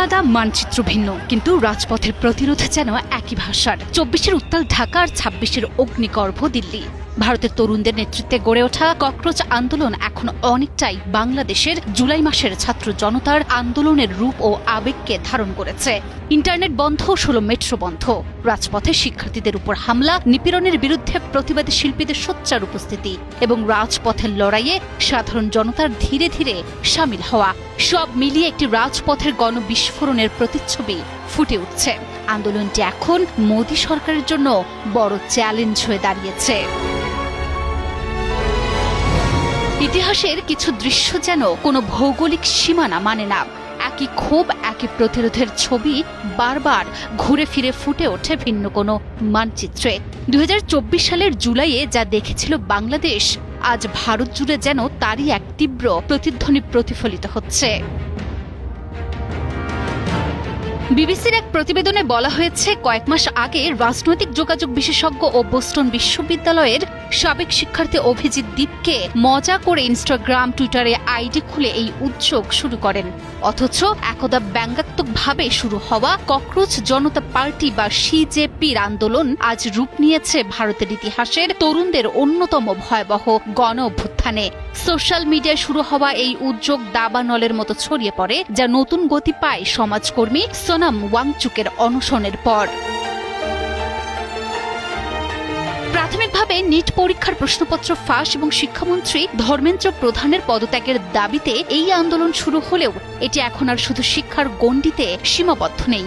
আলাদা, মানচিত্র ভিন্ন, কিন্তু রাজপথের প্রতিরোধ যেন একই ভাষার। ২৪-এর উত্তাল ঢাকা আর ২৬-এর অগ্নিগর্ভ দিল্লি। ভারতের তরুণদের নেতৃত্বে গড়ে ওঠা ককরোচ আন্দোলন এখন অনেকটাই বাংলাদেশের জুলাই মাসের ছাত্র জনতার আন্দোলনের রূপ ও আবেগকে ধারণ করেছে। ইন্টারনেট বন্ধ, ১৬ মেট্রো বন্ধ, রাজপথে শিক্ষার্থীদের উপর হামলা, নিপীড়নের বিরুদ্ধে প্রতিবাদী শিল্পীদের সোচ্চার উপস্থিতি এবং রাজপথের লড়াইয়ে সাধারণ জনতার ধীরে ধীরে সামিল হওয়া, সব মিলিয়ে একটি রাজপথের গণবিস্ফোরণের প্রতিচ্ছবি ফুটে উঠছে। আন্দোলনটি এখন মোদী সরকারের জন্য বড় চ্যালেঞ্জ হয়ে দাঁড়িয়েছে। ইতিহাসের কিছু দৃশ্য যেন কোনো ভৌগোলিক সীমানা মানে না। একই ক্ষোভ, একই প্রতিরোধের ছবি বারবার ঘুরে ফিরে ফুটে ওঠে ভিন্ন কোনো মানচিত্রে। ২০২৪ সালের জুলাইয়ে যা দেখেছিল বাংলাদেশ, আজ ভারত জুড়ে যেন তারই এক তীব্র প্রতিধ্বনি প্রতিফলিত হচ্ছে। বিবিসির এক প্রতিবেদনে বলা হয়েছে, কয়েক মাস আগে রাজনৈতিক যোগাযোগ বিশেষজ্ঞ ও বোস্টন বিশ্ববিদ্যালয়ের সাবেক শিক্ষার্থী অভিজিৎ দীপকে মজা করে ইনস্টাগ্রাম, টুইটারে আইডি খুলে এই উদ্যোগ শুরু করেন। অথচ একদা ব্যঙ্গাত্মকভাবে শুরু হওয়া ককরোচ জনতা পার্টি বা সিজেপির আন্দোলন আজ রূপ নিয়েছে ভারতের ইতিহাসের তরুণদের অন্যতম ভয়াবহ গণ অভ্যুত্থানে। সোশ্যাল মিডিয়ায় শুরু হওয়া এই উদ্যোগ দাবানলের মতো ছড়িয়ে পড়ে, যা নতুন গতি পায় সমাজকর্মী সোনাম ওয়াংচুকের অনশনের পর। প্রাথমিকভাবে নিট পরীক্ষার প্রশ্নপত্র ফাঁস এবং শিক্ষামন্ত্রী ধর্মেন্দ্র প্রধানের পদত্যাগের দাবিতে এই আন্দোলন শুরু হলেও এটি এখন আর শুধু শিক্ষার গণ্ডিতে সীমাবদ্ধ নেই।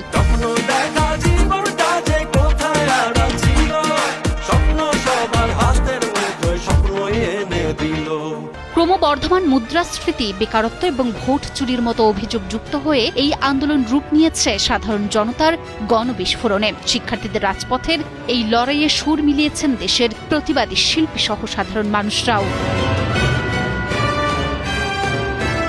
ক্রমবর্ধমান মুদ্রাস্ফীতি, বেকারত্ব এবং ভোট চুরির মতো অভিযোগ যুক্ত হয়ে এই আন্দোলন রূপ নিয়েছে সাধারণ জনতার গণবিস্ফোরণে। শিক্ষার্থীদের রাজপথের এই লড়াইয়ে সুর মিলিয়েছেন দেশের প্রতিবাদী শিল্পী সহ সাধারণ মানুষরাও।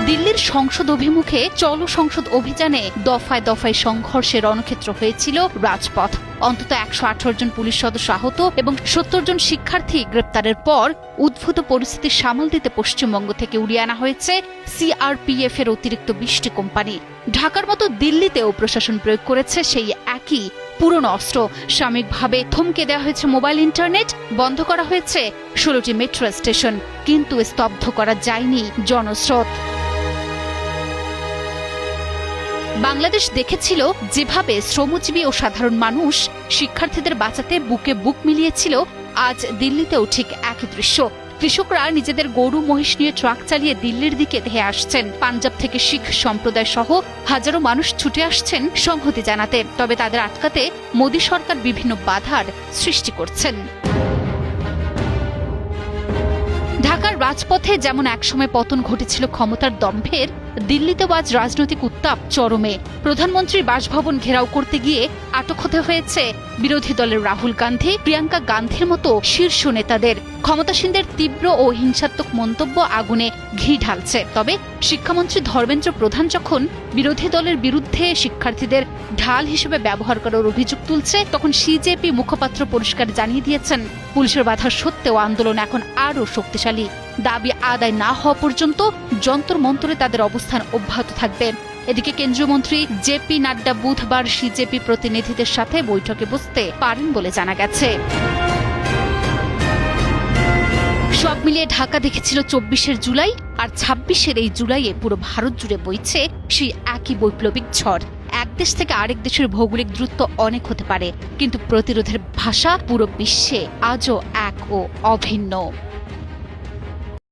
দিল্লির সংসদ অভিমুখে চলো সংসদ অভিযানে দফায় দফায় সংঘর্ষের রণক্ষেত্র হয়েছিল রাজপথ। অন্তত ১১৮ জন পুলিশ সদস্য আহত এবং ৭০ জন শিক্ষার্থী গ্রেপ্তারের পর উদ্ভূত পরিস্থিতি সামাল দিতে পশ্চিমবঙ্গ থেকে উড়িয়ে আনা হয়েছে সিআরপিএফ এর অতিরিক্ত ২০টি কোম্পানি। ঢাকার মতো দিল্লিতেও প্রশাসন প্রয়োগ করেছে সেই একই পুরনো অস্ত্র। সাময়িকভাবে থমকে দেওয়া হয়েছে মোবাইল ইন্টারনেট, বন্ধ করা হয়েছে ১৬টি মেট্রো স্টেশন, কিন্তু স্তব্ধ করা যায়নি জনস্রোত। বাংলাদেশ দেখেছিল যেভাবে শ্রমজীবী ও সাধারণ মানুষ শিক্ষার্থীদের বাঁচাতে বুকে বুক মিলিয়েছিল, আজ দিল্লিতেও ঠিক একই দৃশ্য। কৃষকরা নিজেদের গরু মহিষ নিয়ে ট্রাক চালিয়ে দিল্লির দিকে ধেয়ে আসছেন। পাঞ্জাব থেকে শিখ সম্প্রদায় সহ হাজারো মানুষ ছুটে আসছেন সংহতি জানাতে। তবে তাদের আটকাতে মোদী সরকার বিভিন্ন বাধার সৃষ্টি করছেন। ঢাকার রাজপথে যেমন একসময় পতন ঘটেছিল ক্ষমতার দম্ভের, দিল্লিতেও আজ রাজনৈতিক উত্তাপ চরমে। প্রধানমন্ত্রীর বাসভবন ঘেরাও করতে গিয়ে আটক হতে হয়েছে বিরোধী দলের রাহুল গান্ধী, প্রিয়াঙ্কা গান্ধীর মতো শীর্ষ নেতাদের। ক্ষমতাসীনদের তীব্র ও হিংসাত্মক মন্তব্য আগুনে ঘি ঢালছে। তবে শিক্ষামন্ত্রী ধর্মেন্দ্র প্রধান যখন বিরোধী দলের বিরুদ্ধে শিক্ষার্থীদের ঢাল হিসেবে ব্যবহার করার অভিযোগ তুলছে, তখন সিজেপি মুখপাত্র পরিষ্কার জানিয়ে দিয়েছেন, পুলিশের বাধা সত্ত্বেও আন্দোলন এখন আরও শক্তিশালী। দাবি আদায় না হওয়া পর্যন্ত যন্তর মন্তরে তাদের অবস্থান অব্যাহত থাকবে। এদিকে কেন্দ্রীয় মন্ত্রী জেপি নাড্ডা বুধবার সিজেপি প্রতিনিধিদের সাথে বৈঠকে বসতে পারেন বলে জানা গেছে। সব মিলিয়ে ঢাকা দেখেছিল ২৪-এর জুলাই, আর ২৬-এর এই জুলাইয়ে পুরো ভারত জুড়ে বইছে সেই একই বৈপ্লবিক ঝড়। এক দেশ থেকে আরেক দেশের ভৌগোলিক দূরত্ব অনেক হতে পারে, কিন্তু প্রতিরোধের ভাষা পুরো বিশ্বে আজও এক ও অভিন্ন।